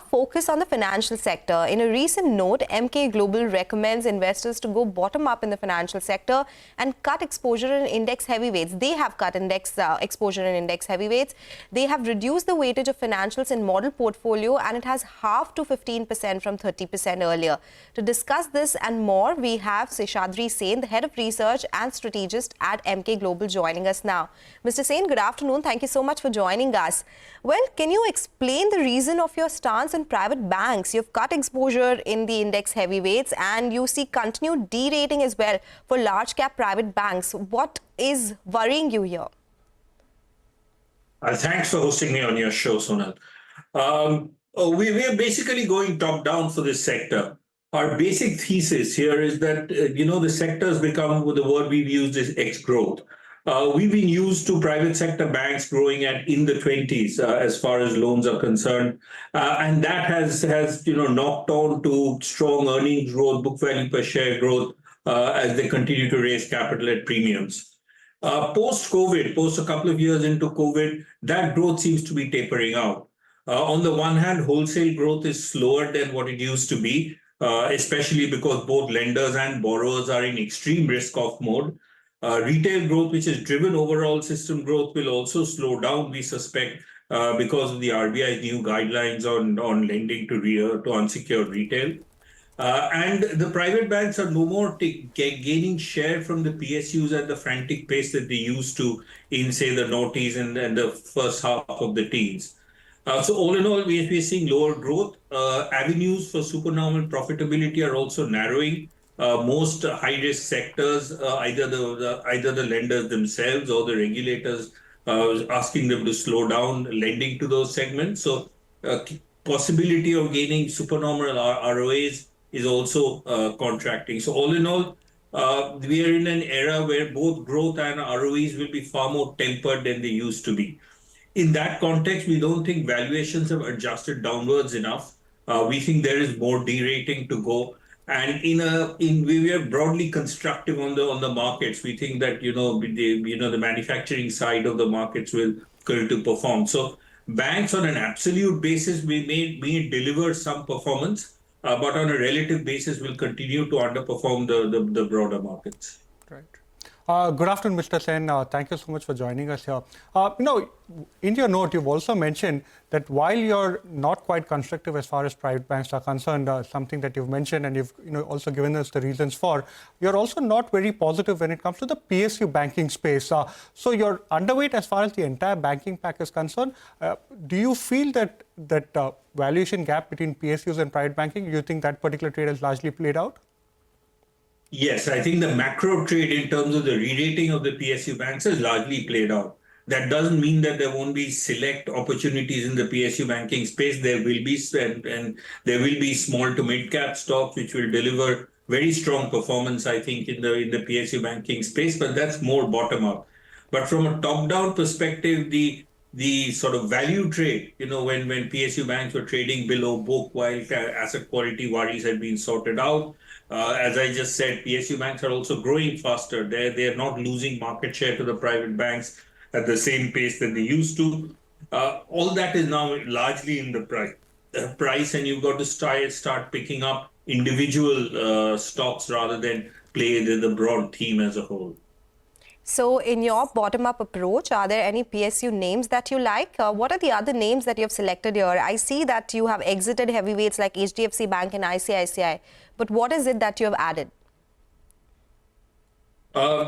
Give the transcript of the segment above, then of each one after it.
focus on the financial sector. In a recent note, Emkay Global recommends investors to go bottom up in the financial sector and cut exposure in index heavyweights. They have cut exposure in index heavyweights. They have reduced the weightage of financials in model portfolio, and it has halved to 15% from 30% earlier. To discuss this and more, we have Seshadri Sen, the head of research and strategist at Emkay Global, joining us now. Mr. Sen, good afternoon. Thank you so much for joining us. Well, can you explain the reason of your stance in private banks? You've cut exposure in the index heavyweights and you see continued derating as well for large cap private banks. What is worrying you here? Thanks for hosting me on your show, Sonal. We are basically going top down for this sector. Our basic thesis here is that, the sector has become, the word we've used is X-growth. We've been used to private sector banks growing at in the 20s as far as loans are concerned. And that has knocked on to strong earnings growth, book value per share growth as they continue to raise capital at premiums. Post-COVID, post a couple of years into COVID, that growth seems to be tapering out. On the one hand, wholesale growth is slower than what it used to be, especially because both lenders and borrowers are in extreme risk-off mode. Retail growth, which has driven overall system growth, will also slow down, we suspect, because of the RBI's new guidelines on lending to unsecured retail. And the private banks are no more gaining share from the PSUs at the frantic pace that they used to in, say, the noughties and the first half of the teens. So all in all, we're seeing lower growth. Avenues for supernormal profitability are also narrowing. Most high-risk sectors, either the lenders themselves or the regulators asking them to slow down lending to those segments. So possibility of gaining supernormal ROAs is also contracting. So all in all, we are in an era where both growth and ROEs will be far more tempered than they used to be. In that context, we don't think valuations have adjusted downwards enough. We think there is more derating to go. And we are broadly constructive on the markets. We think that the manufacturing side of the markets will continue to perform. So banks on an absolute basis may deliver some performance, but on a relative basis will continue to underperform the broader markets. Right. Good afternoon, Mr. Sen. Thank you so much for joining us here. In your note, you've also mentioned that while you're not quite constructive as far as private banks are concerned, something that you've mentioned and you've also given us the reasons for, you're also not very positive when it comes to the PSU banking space. So you're underweight as far as the entire banking pack is concerned. Do you feel that valuation gap between PSUs and private banking, you think that particular trade has largely played out? Yes, I think the macro trade in terms of the re-rating of the PSU banks has largely played out. That doesn't mean that there won't be select opportunities in the PSU banking space. There will be, and there will be small to mid-cap stocks which will deliver very strong performance, I think, in the PSU banking space, but that's more bottom-up. But from a top-down perspective, the sort of value trade, when PSU banks were trading below book while asset quality worries had been sorted out, as I just said, PSU banks are also growing faster. They're not losing market share to the private banks at the same pace that they used to. All that is now largely in the price, and you've got to start picking up individual stocks rather than play the broad theme as a whole. So in your bottom-up approach, are there any PSU names that you like? What are the other names that you have selected here? I see that you have exited heavyweights like HDFC Bank and ICICI. But what is it that you have added?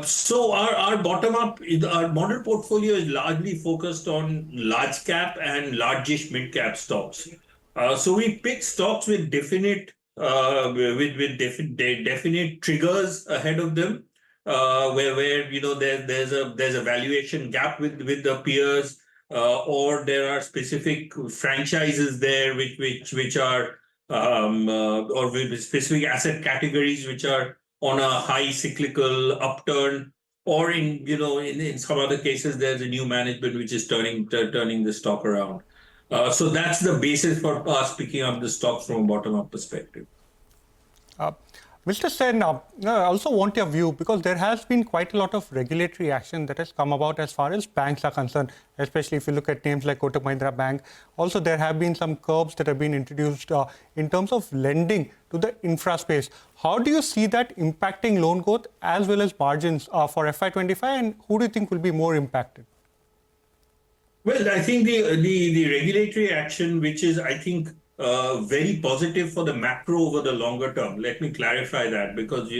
So our bottom-up, our model portfolio is largely focused on large cap and largish mid-cap stocks. So we pick stocks with definite triggers ahead of them. Where there's a valuation gap with the peers, or there are specific franchises there which are or with specific asset categories which are on a high cyclical upturn, or in some other cases there's a new management which is turning the stock around. So that's the basis for us picking up the stocks from a bottom-up perspective. Mr. Sen, I also want your view because there has been quite a lot of regulatory action that has come about as far as banks are concerned, especially if you look at names like Kotak Mahindra Bank. Also, there have been some curbs that have been introduced in terms of lending to the infra space. How do you see that impacting loan growth as well as margins for FY25, and who do you think will be more impacted? Well, I think the regulatory action, which is, I think, very positive for the macro over the longer term. Let me clarify that because,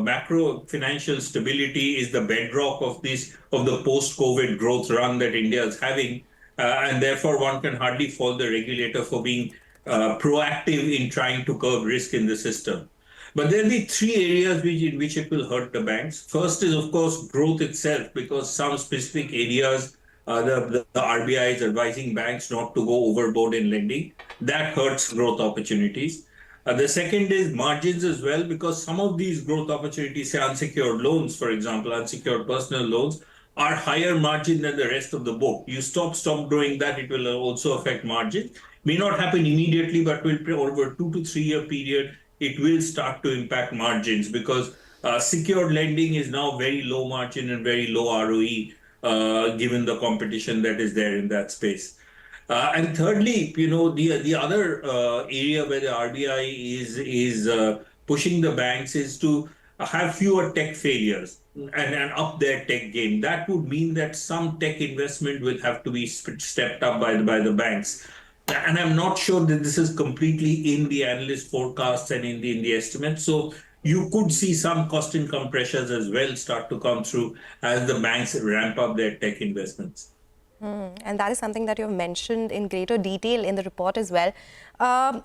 macro financial stability is the bedrock of the post-COVID growth run that India is having. And therefore, one can hardly fault the regulator for being proactive in trying to curb risk in the system. But there will be three areas in which it will hurt the banks. First is, of course, growth itself, because some specific areas the RBI is advising banks not to go overboard in lending. That hurts growth opportunities. The second is margins as well, because some of these growth opportunities, say unsecured loans, for example, unsecured personal loans, are higher margin than the rest of the book. You stop doing that, it will also affect margin. May not happen immediately, but will over a 2 to 3 year period, it will start to impact margins because secured lending is now very low margin and very low ROE. Given the competition that is there in that space. And thirdly, the other area where the RBI is pushing the banks is to have fewer tech failures and up their tech game. That would mean that some tech investment will have to be stepped up by the banks. And I'm not sure that this is completely in the analyst forecasts and in the estimates. So you could see some cost income pressures as well start to come through as the banks ramp up their tech investments. And that is something that you've mentioned in greater detail in the report as well.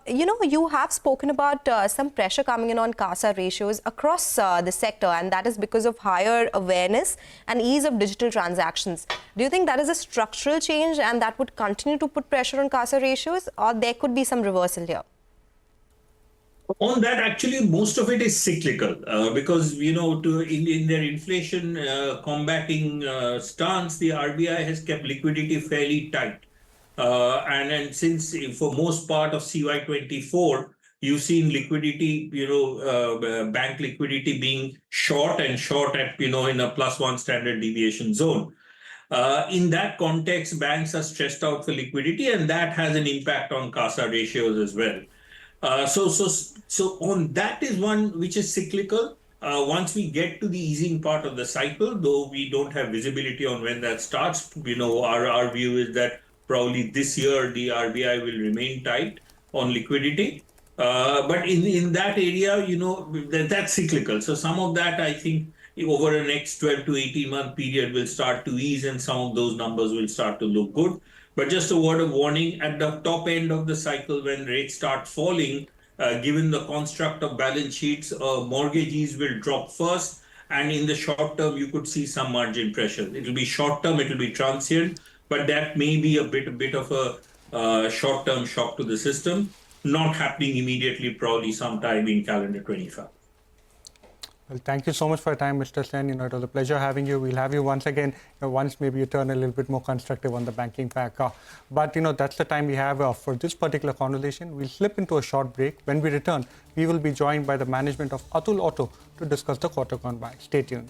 You have spoken about some pressure coming in on CASA ratios across the sector, and that is because of higher awareness and ease of digital transactions. Do you think that is a structural change and that would continue to put pressure on CASA ratios, or there could be some reversal here? On that, actually, most of it is cyclical because, in their inflation combating stance, the RBI has kept liquidity fairly tight. And since for most part of CY24, you've seen liquidity, bank liquidity being short at, in a +1 standard deviation zone. In that context, banks are stressed out for liquidity, and that has an impact on CASA ratios as well. So on that is one which is cyclical. Once we get to the easing part of the cycle, though we don't have visibility on when that starts, our view is that probably this year the RBI will remain tight on liquidity. But in that area, that's cyclical. So some of that, I think, over the next 12 to 18 month period will start to ease, and some of those numbers will start to look good. But just a word of warning, at the top end of the cycle, when rates start falling, given the construct of balance sheets, mortgages will drop first. And in the short term, you could see some margin pressure. It will be short term, it will be transient, but that may be a bit of a short-term shock to the system, not happening immediately, probably sometime in calendar 25. Well, thank you so much for your time, Mr. Sen. It was a pleasure having you. We'll have you once again, once maybe you turn a little bit more constructive on the banking pack. But, that's the time we have for this particular conversation. We'll slip into a short break. When we return, we will be joined by the management of Atul Auto to discuss the quarter gone by. Stay tuned.